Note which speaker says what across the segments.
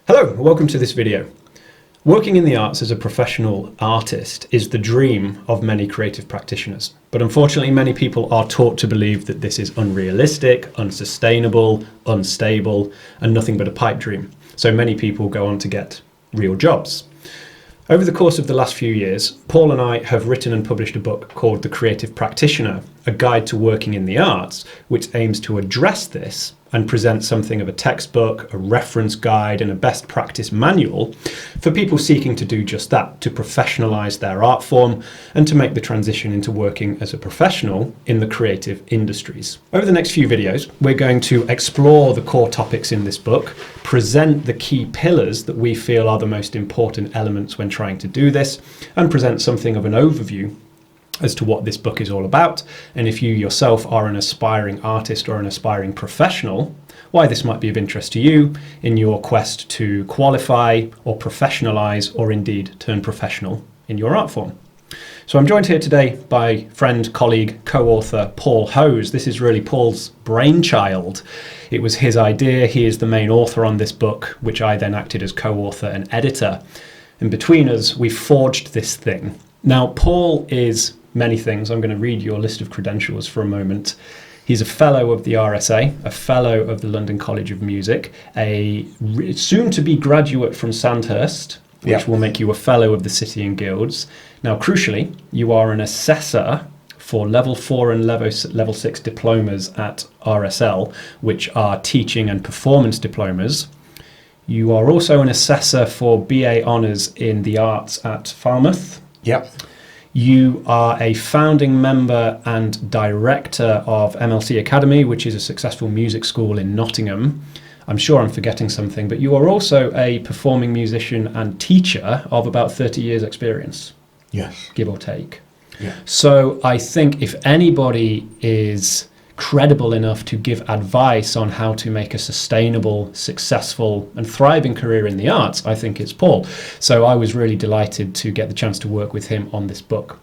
Speaker 1: Hello, welcome to this video. Working in the arts as a professional artist is the dream of many creative practitioners, but unfortunately many people are taught to believe that this is unrealistic, unsustainable, unstable, and nothing but a pipe dream. So many people go on to get real jobs. Over the course of the last few years, Paul and I have written and published a book called The Creative Practitioner, a guide to working in the arts, which aims to address this and present something of a textbook, a reference guide, and a best practice manual for people seeking to do just that, to professionalise their art form and to make the transition into working as a professional in the creative industries. Over the next few videos, we're going to explore the core topics in this book, present the key pillars that we feel are the most important elements when trying to do this, and present something of an overview as to what this book is all about, and if you yourself are an aspiring artist or an aspiring professional, why this might be of interest to you in your quest to qualify or professionalise or indeed turn professional in your art form. So I'm joined here today by friend, colleague, co-author Paul Hose. This is really Paul's brainchild. It was his idea. He is the main author on this book, which I then acted as co-author and editor. And between us, we forged this thing. Now, Paul is many things. I'm going to read your list of credentials for a moment. He's a fellow of the RSA, a fellow of the London College of Music, a soon-to-be graduate from Sandhurst, which will make you a fellow of the City and Guilds. Now, crucially, you are an assessor for Level 4 and Level 6 diplomas at RSL, which are teaching and performance diplomas. You are also an assessor for BA Honours in the Arts at Falmouth.
Speaker 2: Yep.
Speaker 1: You are a founding member and director of MLC Academy, which is a successful music school in Nottingham. I'm sure I'm forgetting something, but you are also a performing musician and teacher of about 30 years experience.
Speaker 2: Yes.
Speaker 1: Give or take.
Speaker 2: Yeah.
Speaker 1: So I think if anybody is credible enough to give advice on how to make a sustainable, successful and thriving career in the arts, I think it's Paul. So I was really delighted to get the chance to work with him on this book.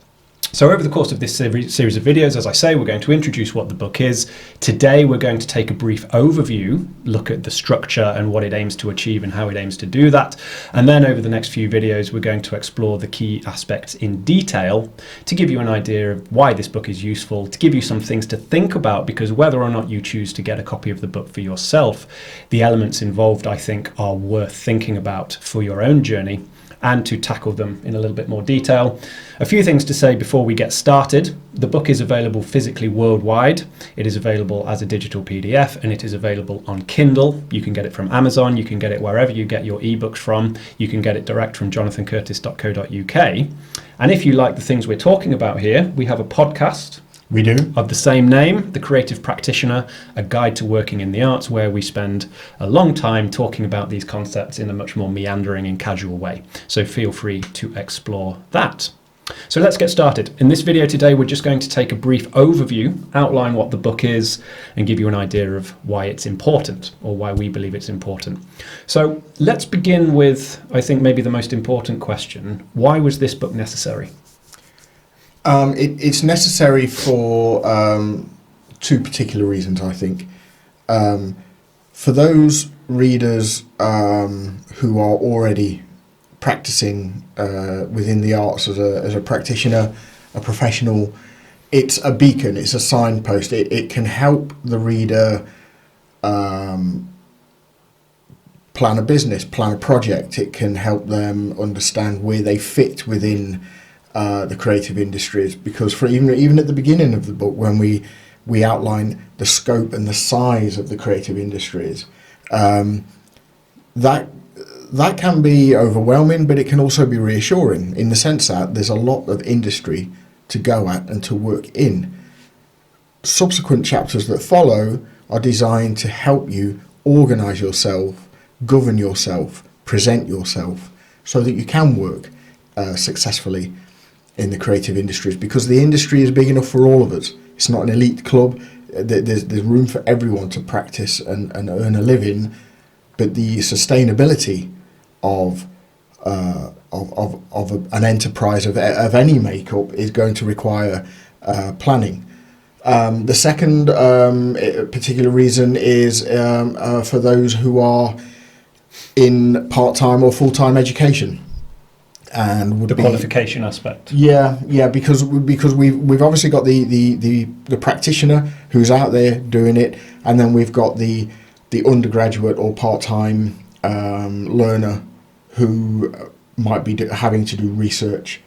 Speaker 1: So over the course of this series of videos, as I say, we're going to introduce what the book is. Today, we're going to take a brief overview, look at the structure and what it aims to achieve and how it aims to do that. And then over the next few videos, we're going to explore the key aspects in detail to give you an idea of why this book is useful, to give you some things to think about, because whether or not you choose to get a copy of the book for yourself, the elements involved, I think, are worth thinking about for your own journey, and to tackle them in a little bit more detail. A few things to say before we get started. The book is available physically worldwide. It is available as a digital PDF, and it is available on Kindle. You can get it from Amazon. You can get it wherever you get your ebooks from. You can get it direct from jonathancurtis.co.uk. And if you like the things we're talking about here, we have a podcast.
Speaker 2: We do.
Speaker 1: Of the same name, The Creative Practitioner, a guide to working in the arts, where we spend a long time talking about these concepts in a much more meandering and casual way. So feel free to explore that. So let's get started. In this video today, we're just going to take a brief overview, outline what the book is, and give you an idea of why it's important, or why we believe it's important. So let's begin with, I think, maybe the most important question. Why was this book necessary?
Speaker 2: It's necessary for two particular reasons, I think. For those readers who are already practicing within the arts as a practitioner, a professional, it's a beacon, it's a signpost. It can help the reader plan a business, plan a project. It can help them understand where they fit within the creative industries, because for even at the beginning of the book, when we outline the scope and the size of the creative industries, that can be overwhelming, but it can also be reassuring in the sense that there's a lot of industry to go at and to work in. Subsequent chapters that follow are designed to help you organise yourself, govern yourself, present yourself, so that you can work successfully in the creative industries, because the industry is big enough for all of us. It's not an elite club. There's room for everyone to practice and earn a living, but the sustainability of an enterprise of any makeup is going to require planning. The second particular reason is for those who are in part-time or full-time education, and would
Speaker 1: The qualification aspect.
Speaker 2: Yeah, because we've obviously got the practitioner who's out there doing it, and then we've got the undergraduate or part-time learner who might be having to do research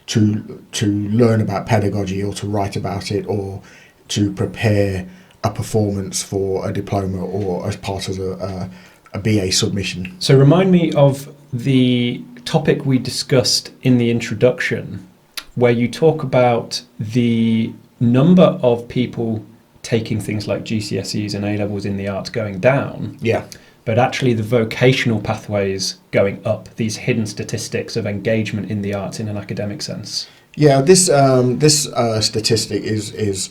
Speaker 2: to learn about pedagogy, or to write about it, or to prepare a performance for a diploma, or as part of a BA submission.
Speaker 1: So remind me of the topic we discussed in the introduction, where you talk about the number of people taking things like GCSEs and A-levels in the arts going down,
Speaker 2: Yeah.
Speaker 1: but actually the vocational pathways going up, these hidden statistics of engagement in the arts in an academic sense.
Speaker 2: Yeah, this statistic is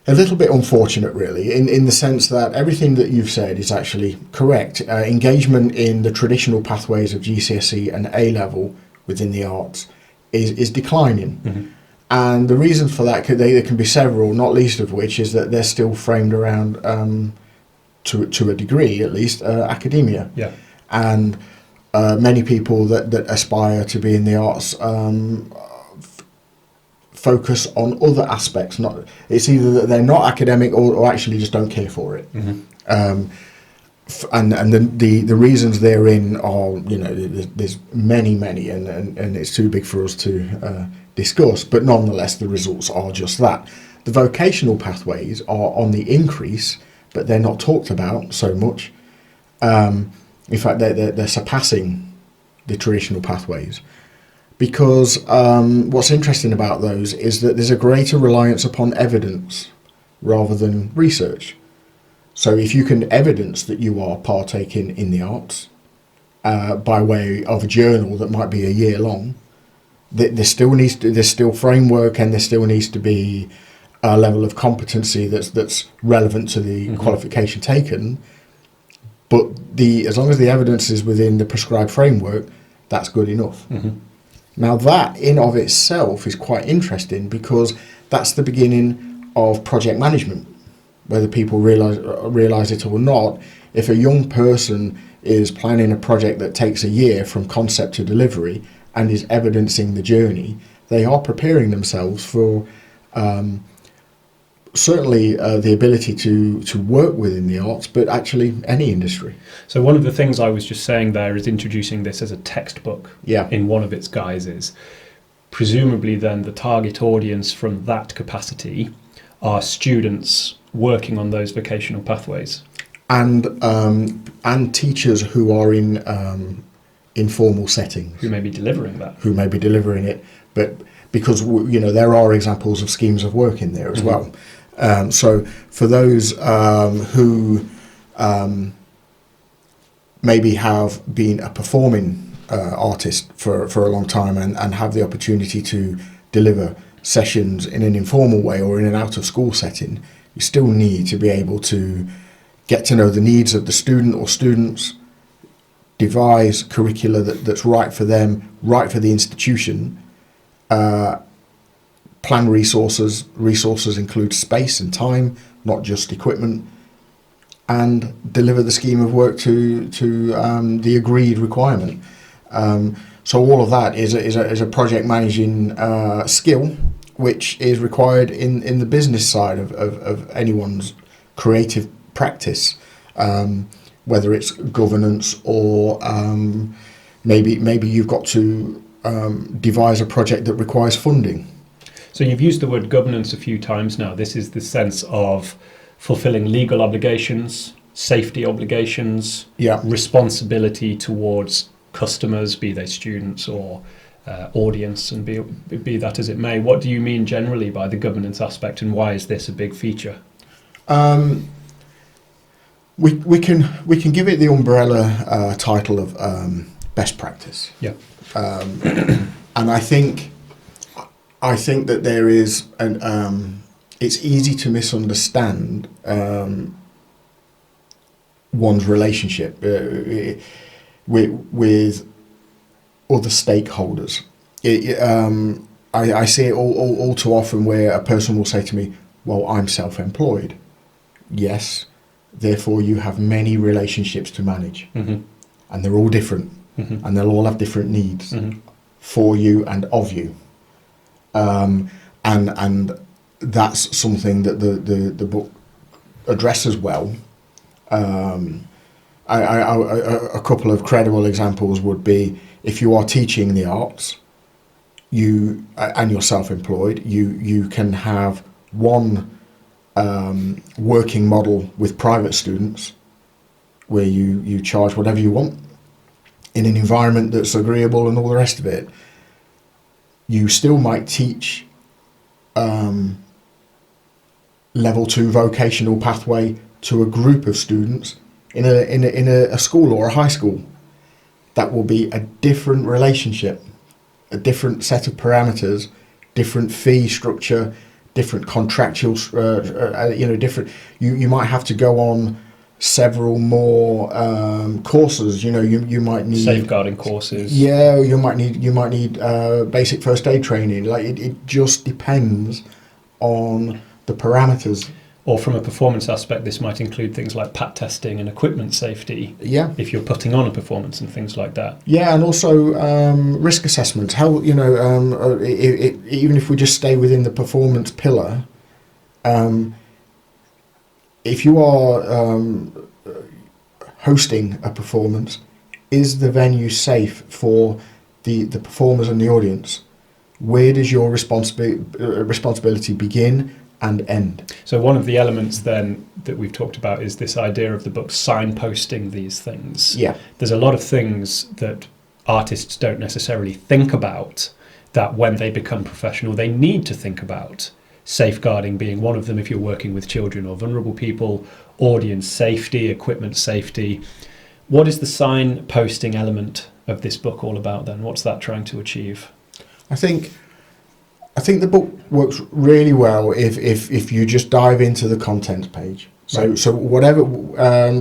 Speaker 2: a little bit unfortunate, really, in the sense that everything that you've said is actually correct. Engagement in the traditional pathways of GCSE and A-level within the arts is declining.
Speaker 1: Mm-hmm.
Speaker 2: And the reasons for that, there can be several, not least of which is that they're still framed around, to a degree at least, academia.
Speaker 1: Yeah.
Speaker 2: And many people that aspire to be in the arts focus on other aspects. It's either that they're not academic, or actually just don't care for it.
Speaker 1: Mm-hmm.
Speaker 2: And the reasons therein are, there's many, and it's too big for us to discuss, but nonetheless the results are just that. The vocational pathways are on the increase, but they're not talked about so much. In fact, they're surpassing the traditional pathways, because what's interesting about those is that there's a greater reliance upon evidence rather than research. So if you can evidence that you are partaking in the arts by way of a journal that might be a year long, there's still framework, and there still needs to be a level of competency that's relevant to the qualification taken. But as long as the evidence is within the prescribed framework, that's good enough.
Speaker 1: Mm-hmm.
Speaker 2: Now that in of itself is quite interesting, because that's the beginning of project management. Whether people realise it or not, if a young person is planning a project that takes a year from concept to delivery and is evidencing the journey, they are preparing themselves for certainly the ability to work within the arts, but actually any industry.
Speaker 1: So one of the things I was just saying there is introducing this as a textbook in one of its guises. Presumably then the target audience from that capacity are students working on those vocational pathways. And teachers who are in informal settings. Who may be delivering that.
Speaker 2: Who may be delivering it, but because there are examples of schemes of work in there as well. So for those who maybe have been a performing artist for a long time and have the opportunity to deliver sessions in an informal way or in an out-of-school setting, you still need to be able to get to know the needs of the student or students, devise curricula that's right for them, right for the institution, plan resources. Resources include space and time, not just equipment, and deliver the scheme of work to the agreed requirement. So all of that is a project managing skill, which is required in the business side of anyone's creative practice, whether it's governance or maybe you've got to devise a project that requires funding.
Speaker 1: So you've used the word governance a few times now. This is the sense of fulfilling legal obligations, safety obligations, responsibility towards customers, be they students or audience, and be that as it may. What do you mean generally by the governance aspect, and why is this a big feature?
Speaker 2: We can give it the umbrella title of best practice.
Speaker 1: Yeah.
Speaker 2: And I think that there is it's easy to misunderstand one's relationship with other stakeholders. I see it all too often where a person will say to me, well, I'm self-employed. Yes, therefore you have many relationships to manage,
Speaker 1: Mm-hmm.
Speaker 2: and they're all different,
Speaker 1: Mm-hmm.
Speaker 2: and they'll all have different needs
Speaker 1: Mm-hmm.
Speaker 2: for you and of you. And that's something that the book addresses well. A couple of credible examples would be, if you are teaching the arts, and you're self-employed, you can have one working model with private students where you charge whatever you want in an environment that's agreeable and all the rest of it. You still might teach level 2 vocational pathway to a group of students in a school or a high school. That will be a different relationship, a different set of parameters, different fee structure, different contractual, different. You might have to go on several more courses. You might need
Speaker 1: Safeguarding courses.
Speaker 2: Yeah, you might need basic first aid training. Like it just depends on the parameters.
Speaker 1: Or from a performance aspect, this might include things like PAT testing and equipment safety.
Speaker 2: Yeah.
Speaker 1: If you're putting on a performance and things like that.
Speaker 2: Yeah, and also risk assessment. How even if we just stay within the performance pillar, if you are hosting a performance, is the venue safe for the performers and the audience? Where does your responsibility begin and end?
Speaker 1: So one of the elements then that we've talked about is this idea of the book signposting these things.
Speaker 2: Yeah.
Speaker 1: There's a lot of things that artists don't necessarily think about that when they become professional they need to think about. Safeguarding being one of them if you're working with children or vulnerable people, audience safety, equipment safety. What is the signposting element of this book all about then? What's that trying to achieve?
Speaker 2: I think the book works really well if you just dive into the contents page. So
Speaker 1: Right.
Speaker 2: so whatever,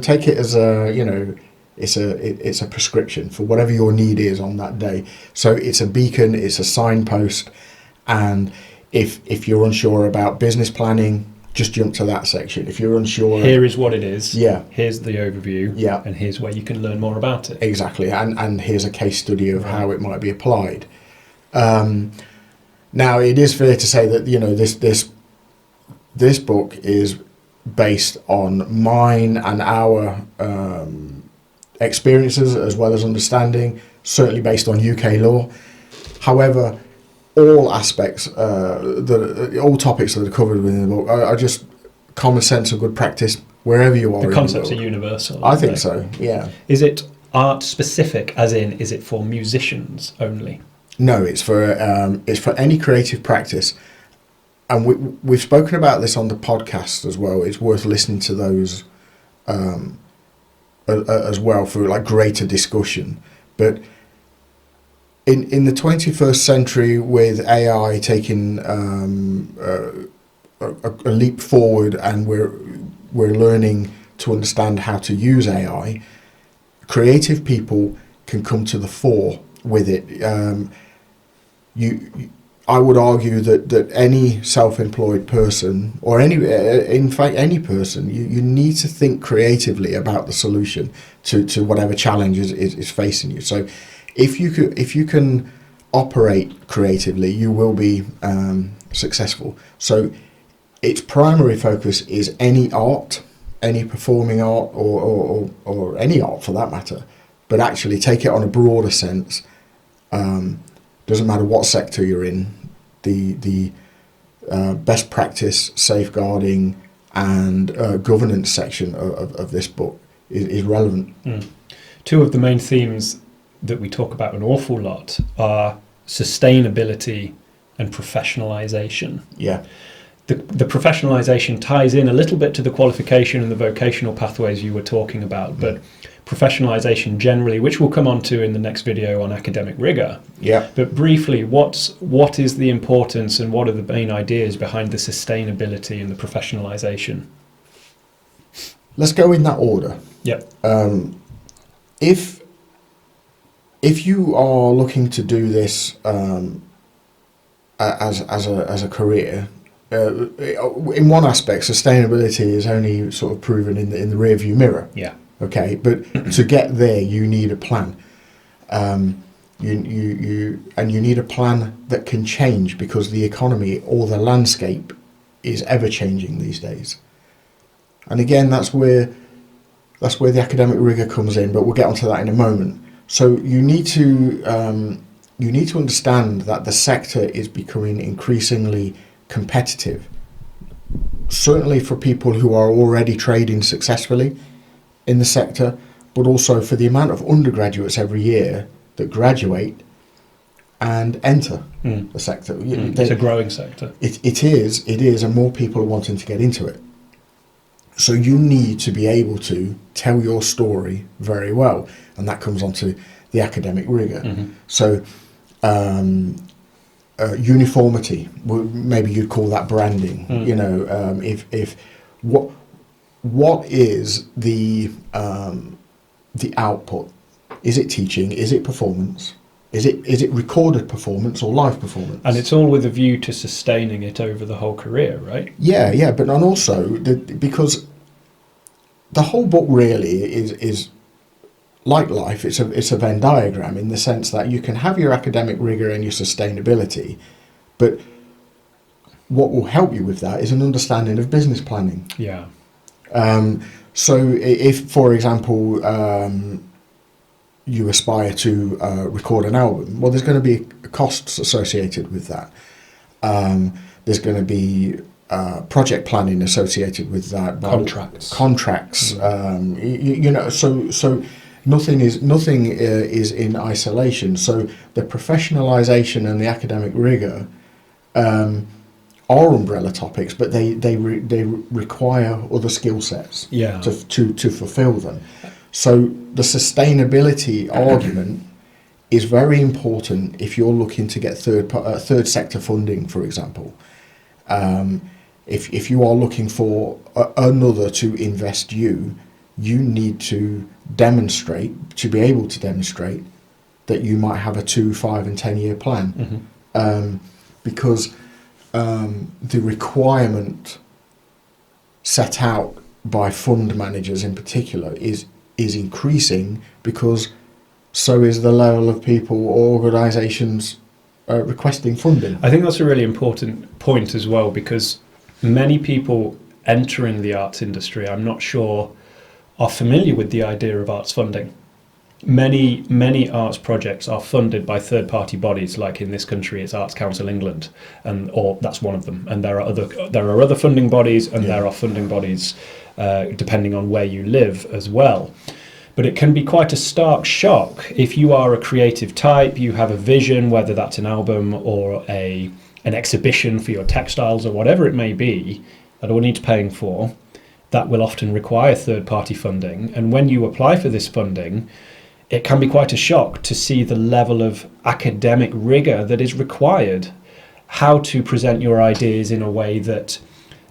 Speaker 2: take it as it's a prescription for whatever your need is on that day. So it's a beacon, it's a signpost, and if you're unsure about business planning, just jump to that section. If you're unsure,
Speaker 1: Here is what it is.
Speaker 2: Yeah.
Speaker 1: Here's the overview.
Speaker 2: Yeah.
Speaker 1: And here's where you can learn more about it.
Speaker 2: Exactly, and here's a case study of
Speaker 1: Right.
Speaker 2: how it might be applied. Now, it is fair to say that this book is based on mine and our experiences as well as understanding, certainly based on UK law. However, all aspects, all topics that are covered within the book are just common sense and good practice wherever you are.
Speaker 1: The
Speaker 2: in
Speaker 1: concepts
Speaker 2: the
Speaker 1: are
Speaker 2: world.
Speaker 1: universal.
Speaker 2: I
Speaker 1: aren't
Speaker 2: think
Speaker 1: they?
Speaker 2: so, yeah.
Speaker 1: Is it art specific, as in, is it for musicians only?
Speaker 2: No, it's for any creative practice, and we've spoken about this on the podcast as well. It's worth listening to those as well for like greater discussion. But in the 21st century, with AI taking a leap forward, and we're learning to understand how to use AI, creative people can come to the fore with it. I would argue that any self-employed person, or in fact any person, you need to think creatively about the solution to whatever challenge is facing you. So if you can operate creatively, you will be successful. So its primary focus is any art, any performing art, or any art for that matter, but actually take it on a broader sense. Doesn't matter what sector you're in, the best practice, safeguarding, and governance section of this book is relevant.
Speaker 1: Two of the main themes that we talk about an awful lot are sustainability and professionalisation.
Speaker 2: Yeah.
Speaker 1: The professionalisation ties in a little bit to the qualification and the vocational pathways you were talking about, but professionalisation generally, which we'll come on to in the next video on academic rigour.
Speaker 2: Yeah.
Speaker 1: But briefly, what is the importance and what are the main ideas behind the sustainability and the professionalisation?
Speaker 2: Let's go in that order.
Speaker 1: Yep.
Speaker 2: If you are looking to do this as a career, in one aspect, sustainability is only sort of proven in the rearview mirror.
Speaker 1: Yeah.
Speaker 2: Okay, but to get there, you need a plan. You need a plan that can change, because the economy or the landscape is ever changing these days. And again, that's where the academic rigor comes in. But we'll get onto that in a moment. So you need to understand that the sector is becoming increasingly competitive. Certainly for people who are already trading successfully in the sector, but also for the amount of undergraduates every year that graduate and enter the sector.
Speaker 1: It's a growing sector.
Speaker 2: It is, and more people are wanting to get into it. So you need to be able to tell your story very well, and that comes onto the academic rigor. So uniformity, maybe you'd call that branding. If what is the output? Is it teaching? Is it performance? Is it recorded performance or live performance?
Speaker 1: And it's all with a view to sustaining it over the whole career, right?
Speaker 2: Yeah, but and also because the whole book really is like life. It's a Venn diagram, in the sense that you can have your academic rigor and your sustainability, but what will help you with that is an understanding of business planning.
Speaker 1: Yeah.
Speaker 2: So if, for example, you aspire to record an album, well, there's going to be costs associated with that. There's going to be project planning associated with that. Contracts. So nothing is in isolation. So the professionalisation and the academic rigour are umbrella topics, but they require other skill sets to fulfil them. So the sustainability argument is very important if you're looking to get third sector funding, for example. If you are looking for another to invest you need to be able to demonstrate that you might have a 2, 5 and 10 year plan. Because the requirement set out by fund managers in particular is increasing, because so is the level of people or organisations requesting funding.
Speaker 1: I think that's a really important point as well, because many people entering the arts industry, I'm not sure, are familiar with the idea of arts funding. Many arts projects are funded by third-party bodies, like in this country it's Arts Council England, or that's one of them. And there are other funding bodies, and there are funding bodies depending on where you live as well. But it can be quite a stark shock if you are a creative type, you have a vision, whether that's an album or an exhibition for your textiles or whatever it may be, that all needs paying for. That will often require third-party funding. And when you apply for this funding, it can be quite a shock to see the level of academic rigour that is required, how to present your ideas in a way that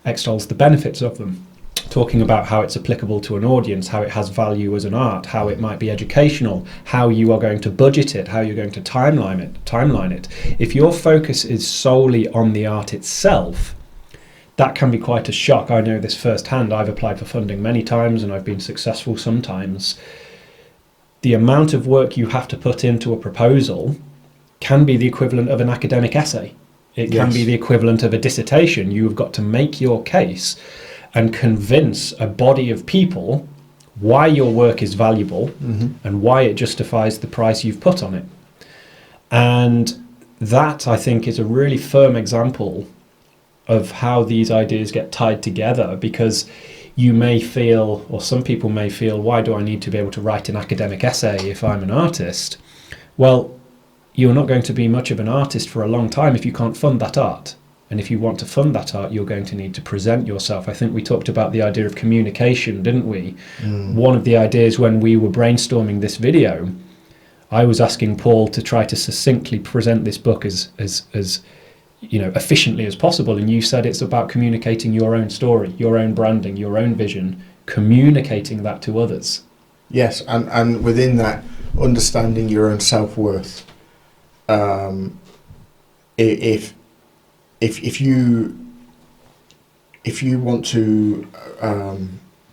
Speaker 1: extols the benefits of them, talking about how it's applicable to an audience, how it has value as an art, how it might be educational, how you are going to budget it, how you're going to timeline it. If your focus is solely on the art itself, that can be quite a shock. I know this firsthand. I've applied for funding many times and I've been successful sometimes. The amount of work you have to put into a proposal can be the equivalent of an academic essay. It can be the equivalent of a dissertation. You've got to make your case and convince a body of people why your work is valuable and why it justifies the price you've put on it. And that, I think, is a really firm example of how these ideas get tied together, because you may feel, or some people may feel, why do I need to be able to write an academic essay if I'm an artist? Well, you're not going to be much of an artist for a long time if you can't fund that art. And if you want to fund that art, you're going to need to present yourself. I think we talked about the idea of communication, didn't we? One of the ideas when we were brainstorming this video, I was asking Paul to try to succinctly present this book as efficiently as possible, and you said it's about communicating your own story, your own branding, your own vision, communicating that to others.
Speaker 2: Yes, and within that, understanding your own self-worth. If you if you want to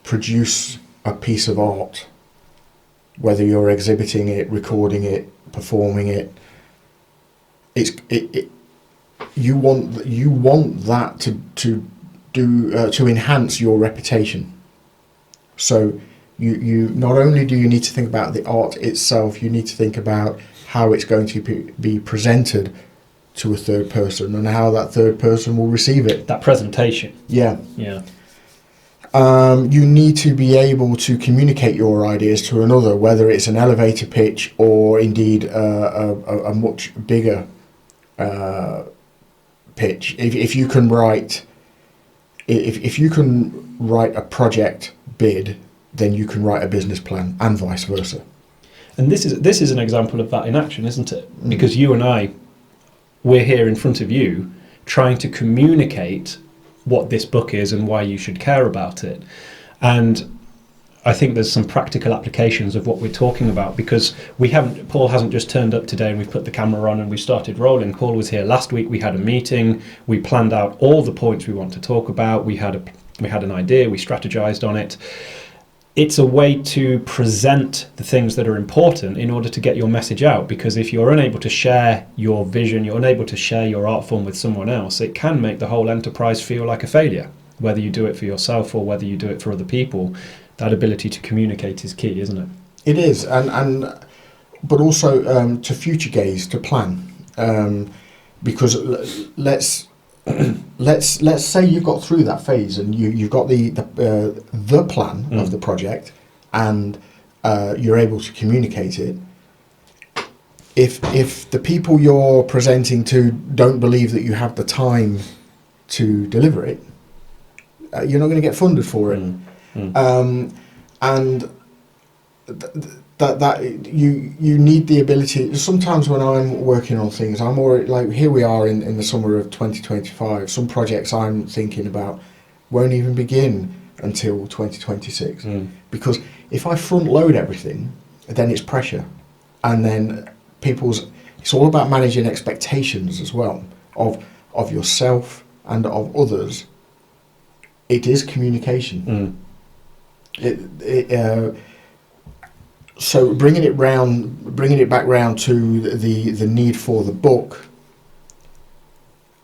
Speaker 2: produce a piece of art, whether you're exhibiting it, recording it, performing it, you want that to enhance your reputation. So you not only do you need to think about the art itself, you need to think about how it's going to be presented to a third person and how that third person will receive it.
Speaker 1: That presentation.
Speaker 2: Yeah.
Speaker 1: Yeah.
Speaker 2: You need to be able to communicate your ideas to another, whether it's an elevator pitch or indeed a much bigger pitch. If you can write a project bid, then you can write a business plan, and vice versa.
Speaker 1: And this is an example of that in action, isn't it? Because you and I, we're here in front of you trying to communicate what this book is and why you should care about it. And I think there's some practical applications of what we're talking about, because Paul hasn't just turned up today and we've put the camera on and we started rolling. Paul was here last week. We had a meeting. We planned out all the points we want to talk about. We had an idea. We strategized on it. It's a way to present the things that are important in order to get your message out, because if you're unable to share your vision, you're unable to share your art form with someone else, it can make the whole enterprise feel like a failure, whether you do it for yourself or whether you do it for other people. That ability to communicate is key, isn't it? It
Speaker 2: is, but also to future gaze, to plan, because let's say you've got through that phase and you've got the plan of the project, and you're able to communicate it. If the people you're presenting to don't believe that you have the time to deliver it, you're not going to get funded for it. And that you need the ability. Sometimes when I'm working on things, I'm already, like, here we are in the summer of 2025. Some projects I'm thinking about won't even begin until 2026, because if I front load everything, then it's pressure, and then it's all about managing expectations as well of yourself and of others. It is communication. So bringing it back round to the need for the book,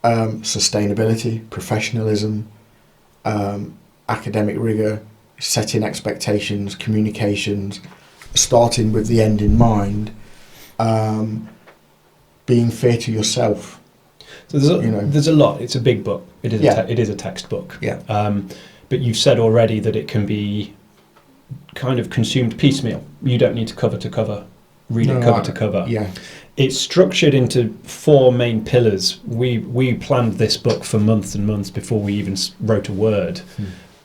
Speaker 2: sustainability, professionalism, academic rigor, setting expectations, communications, starting with the end in mind, being fair to yourself.
Speaker 1: So there's a lot. It's a big book. It is a textbook.
Speaker 2: Yeah.
Speaker 1: But you've said already that it can be kind of consumed piecemeal. You don't need to cover to cover, read it cover to cover.
Speaker 2: Yeah.
Speaker 1: It's structured into 4 main pillars. We planned this book for months and months before we even wrote a word.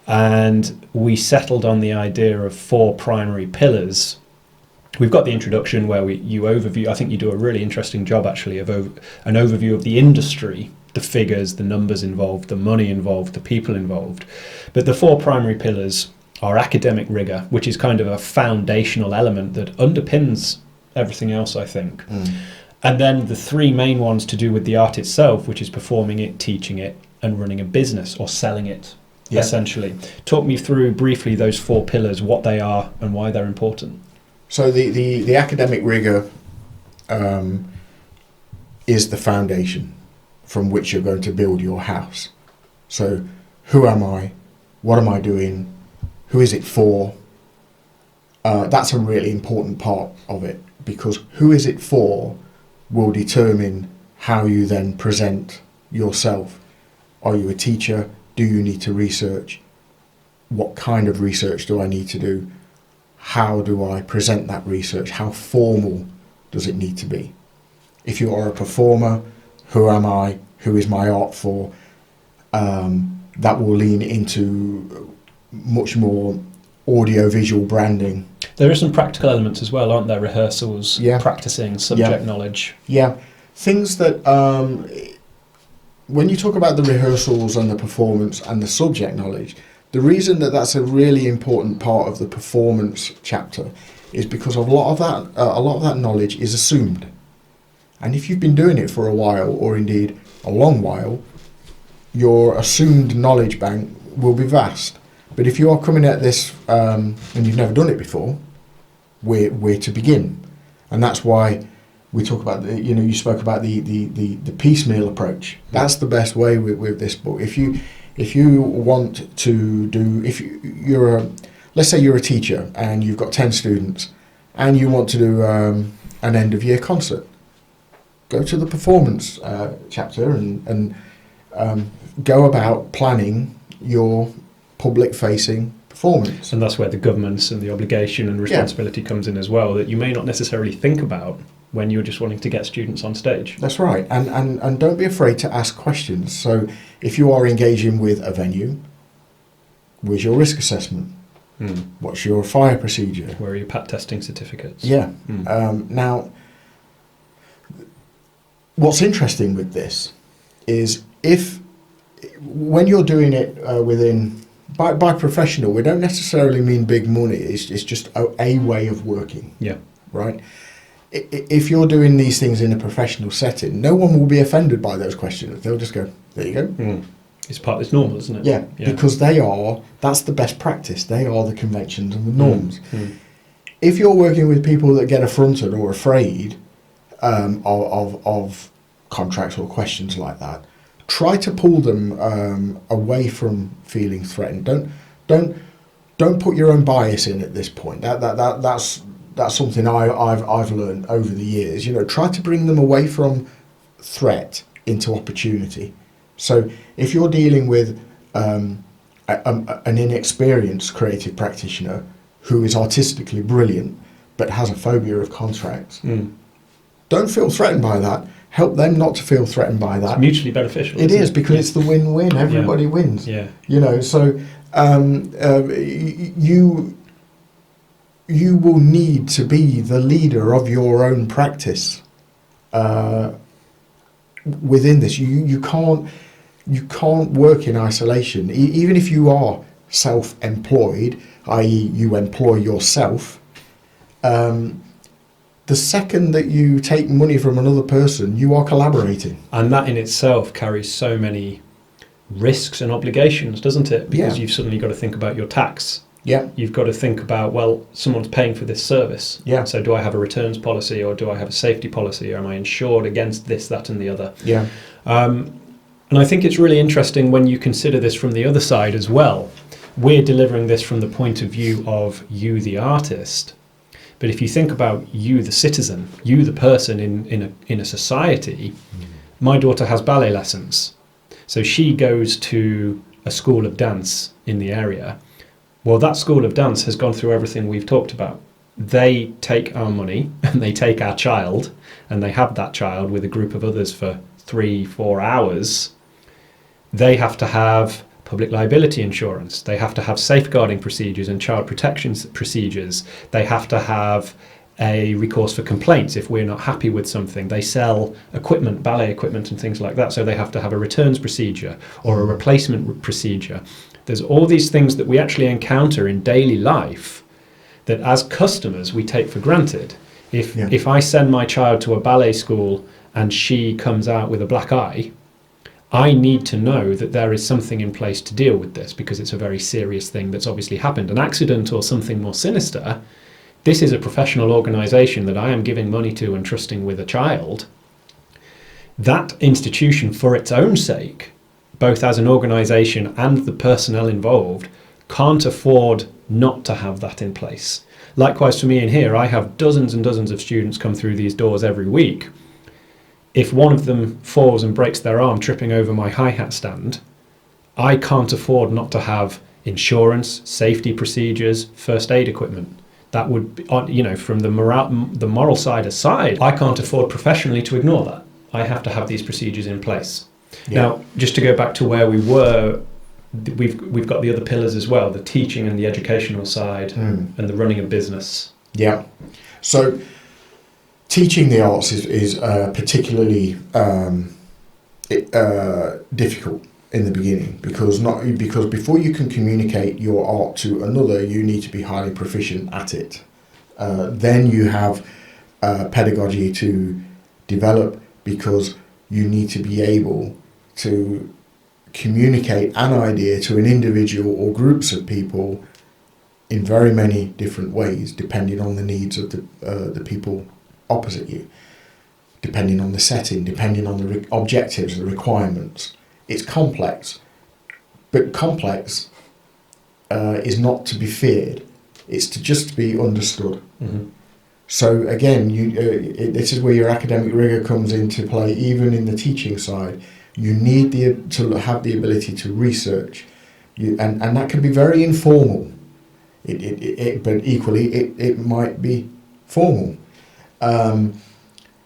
Speaker 1: And we settled on the idea of 4 primary pillars. We've got the introduction where you overview. I think you do a really interesting job actually of an overview of the industry, the figures, the numbers involved, the money involved, the people involved. But the 4 primary pillars are academic rigor, which is kind of a foundational element that underpins everything else, I think. And then the 3 main ones to do with the art itself, which is performing it, teaching it, and running a business or selling it, essentially. Talk me through briefly those 4 pillars, what they are and why they're important.
Speaker 2: So the academic rigor is the foundation from which you're going to build your house. So who am I? What am I doing? Who is it for? That's a really important part of it, because who is it for will determine how you then present yourself. Are you a teacher? Do you need to research? What kind of research do I need to do? How do I present that research? How formal does it need to be? If you are a performer, who am I? Who is my art for? That will lean into much more audio-visual branding.
Speaker 1: There are some practical elements as well, aren't there? Rehearsals, practicing, subject knowledge.
Speaker 2: Yeah, things that when you talk about the rehearsals and the performance and the subject knowledge, the reason that that's a really important part of the performance chapter is because a lot of that knowledge is assumed. And if you've been doing it for a while, or indeed a long while, your assumed knowledge bank will be vast. But if you are coming at this and you've never done it before, where to begin? And that's why we talk about you spoke about the piecemeal approach. That's the best way with this book. If you want to do, let's say you're a teacher and you've got 10 students and you want to do an end of year concert, go to the performance chapter and go about planning your public facing performance.
Speaker 1: And that's where the governance and the obligation and responsibility comes in as well, that you may not necessarily think about when you're just wanting to get students on stage.
Speaker 2: That's right. And don't be afraid to ask questions. So if you are engaging with a venue, where's your risk assessment? What's your fire procedure?
Speaker 1: Where are your PAT testing certificates?
Speaker 2: Yeah. Now, what's interesting with this is when you're doing it by professional, we don't necessarily mean big money. It's just a way of working.
Speaker 1: Yeah.
Speaker 2: Right? If you're doing these things in a professional setting, no one will be offended by those questions. They'll just go, there you go.
Speaker 1: It's normal, isn't it?
Speaker 2: Yeah, because that's the best practice. They are the conventions and the norms. If you're working with people that get affronted or afraid of contracts or questions like that, try to pull them away from feeling threatened. Don't put your own bias in at this point. That's something I've learned over the years. Try to bring them away from threat into opportunity. So if you're dealing with an inexperienced creative practitioner who is artistically brilliant but has a phobia of contracts, don't feel threatened by that. Help them not to feel threatened by that.
Speaker 1: It's mutually beneficial.
Speaker 2: It is, because it's the win-win. Everybody wins.
Speaker 1: Yeah.
Speaker 2: So you will need to be the leader of your own practice within this. You can't work in isolation. Even if you are self-employed, i.e. you employ yourself, the second that you take money from another person, you are collaborating.
Speaker 1: And that in itself carries so many risks and obligations, doesn't it? Because you've suddenly got to think about your tax.
Speaker 2: Yeah.
Speaker 1: You've got to think about, well, someone's paying for this service.
Speaker 2: Yeah.
Speaker 1: So do I have a returns policy, or do I have a safety policy, or am I insured against this, that and the other?
Speaker 2: Yeah.
Speaker 1: And I think it's really interesting when you consider this from the other side as well. We're delivering this from the point of view of you, the artist. But if you think about you, the citizen, you, the person in a society, my daughter has ballet lessons. So she goes to a school of dance in the area. Well, that school of dance has gone through everything we've talked about. They take our money and they take our child, and they have that child with a group of others for 3-4 hours. They have to have public liability insurance. They have to have safeguarding procedures and child protection procedures. They have to have a recourse for complaints if we're not happy with something. They sell equipment, ballet equipment and things like that, so they have to have a returns procedure or a replacement procedure. There's all these things that we actually encounter in daily life that as customers we take for granted. If I send my child to a ballet school and she comes out with a black eye, I need to know that there is something in place to deal with this, because it's a very serious thing that's obviously happened. An accident or something more sinister, this is a professional organisation that I am giving money to and trusting with a child. That institution, for its own sake, both as an organisation and the personnel involved, can't afford not to have that in place. Likewise for me in here, I have dozens and dozens of students come through these doors every week. If one of them falls and breaks their arm tripping over my hi-hat stand, I can't afford not to have insurance, safety procedures, first aid equipment. That would be, from the moral side aside, I can't afford professionally to ignore that. I have to have these procedures in place. Yeah. Now, just to go back to where we were, we've got the other pillars as well, the teaching and the educational side and the running a business.
Speaker 2: Yeah. So teaching the arts is particularly difficult in the beginning, because before you can communicate your art to another, you need to be highly proficient at it. Then you have pedagogy to develop, because you need to be able to communicate an idea to an individual or groups of people in very many different ways, depending on the needs of the people opposite you, depending on the setting, depending on the objectives, the requirements. It's complex, but complex is not to be feared. It's to just be understood.
Speaker 1: Mm-hmm.
Speaker 2: So again, this is where your academic rigor comes into play. Even in the teaching side, you need to have the ability to research, and that can be very informal. But equally, it might be formal.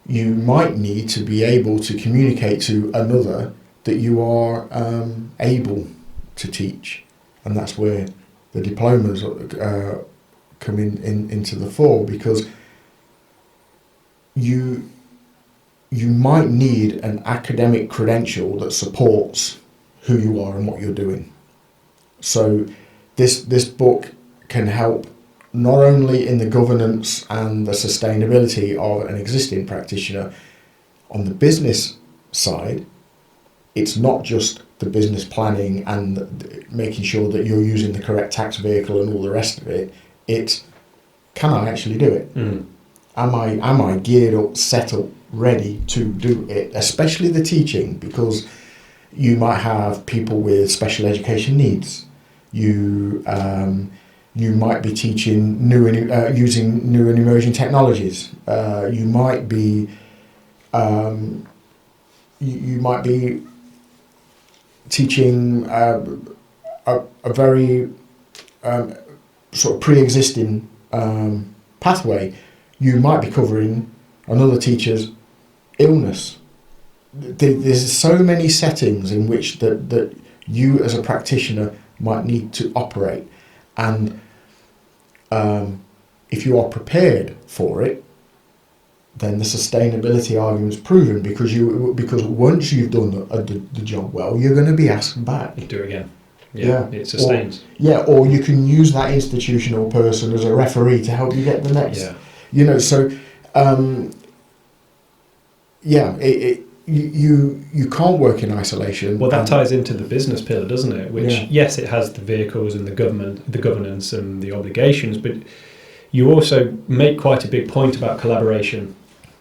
Speaker 2: You might need to be able to communicate to another that you are able to teach, and that's where the diplomas come into the fore, because you might need an academic credential that supports who you are and what you're doing. So this book can help not only in the governance and the sustainability of an existing practitioner. On the business side, it's not just the business planning and making sure that you're using the correct tax vehicle and all the rest of it. It's, can I actually do it?
Speaker 1: Mm.
Speaker 2: Am I geared up, set up, ready to do it? Especially the teaching, because you might have people with special education needs. You might be teaching using new and emerging technologies. You might be teaching a very sort of pre-existing pathway. You might be covering another teacher's illness. There's so many settings in which that you as a practitioner might need to operate, and if you are prepared for it, then the sustainability argument is proven, because once you've done the job well, you're going to be asked back.
Speaker 1: You do it again. Yeah. It sustains.
Speaker 2: Or you can use that institutional person as a referee to help you get the next.
Speaker 1: Yeah.
Speaker 2: You can't work in isolation.
Speaker 1: Well, that ties into the business pillar, doesn't it? Which, yes, it has the vehicles and the governance and the obligations, but you also make quite a big point about collaboration,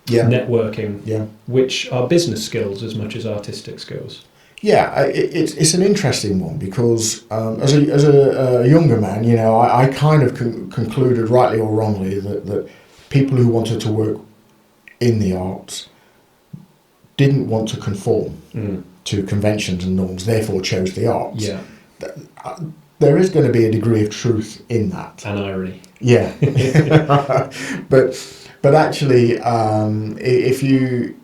Speaker 1: networking, which are business skills as much as artistic skills.
Speaker 2: Yeah, it's an interesting one, because as a younger man, I kind of concluded, rightly or wrongly, that people who wanted to work in the arts didn't want to conform to conventions and norms, therefore chose the arts.
Speaker 1: Yeah.
Speaker 2: There is going to be a degree of truth in that.
Speaker 1: And irony.
Speaker 2: Yeah. but actually, if you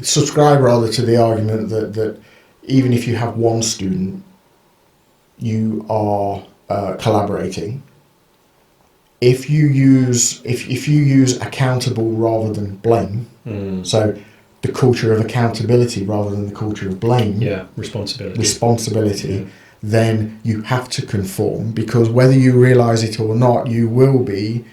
Speaker 2: subscribe rather to the argument that even if you have one student, you are collaborating. If you use accountable rather than blame, so the culture of accountability rather than the culture of blame, responsibility, then you have to conform, because whether you realise it or not, you will be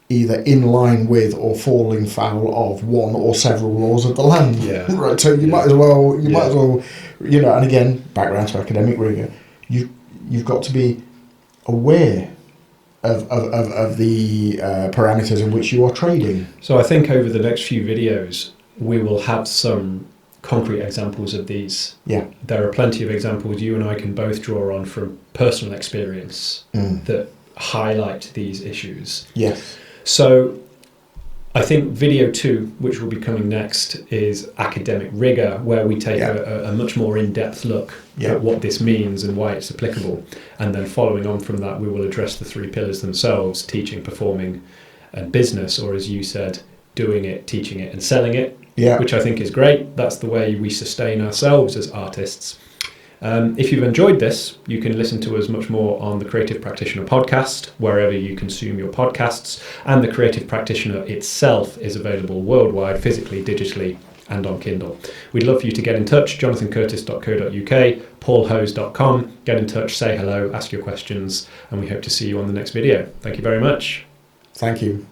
Speaker 2: either in line with or falling foul of one or several laws of the land.
Speaker 1: Yeah.
Speaker 2: Right. So you might as well, and again, background to academic rigour, you've got to be aware of the parameters in which you are trading.
Speaker 1: So I think over the next few videos we will have some concrete examples of these.
Speaker 2: Yeah.
Speaker 1: There are plenty of examples you and I can both draw on from personal experience that highlight these issues.
Speaker 2: Yes.
Speaker 1: So I think video 2, which will be coming next, is academic rigour, where we take a much more in-depth look at what this means and why it's applicable. And then following on from that, we will address the 3 pillars themselves: teaching, performing, and business, or as you said, doing it, teaching it, and selling it, which I think is great. That's the way we sustain ourselves as artists. If you've enjoyed this, you can listen to us much more on the Creative Practitioner podcast, wherever you consume your podcasts, and the Creative Practitioner itself is available worldwide, physically, digitally, and on Kindle. We'd love for you to get in touch, jonathancurtis.co.uk, paulhose.com. Get in touch, say hello, ask your questions, and we hope to see you on the next video. Thank you very much.
Speaker 2: Thank you.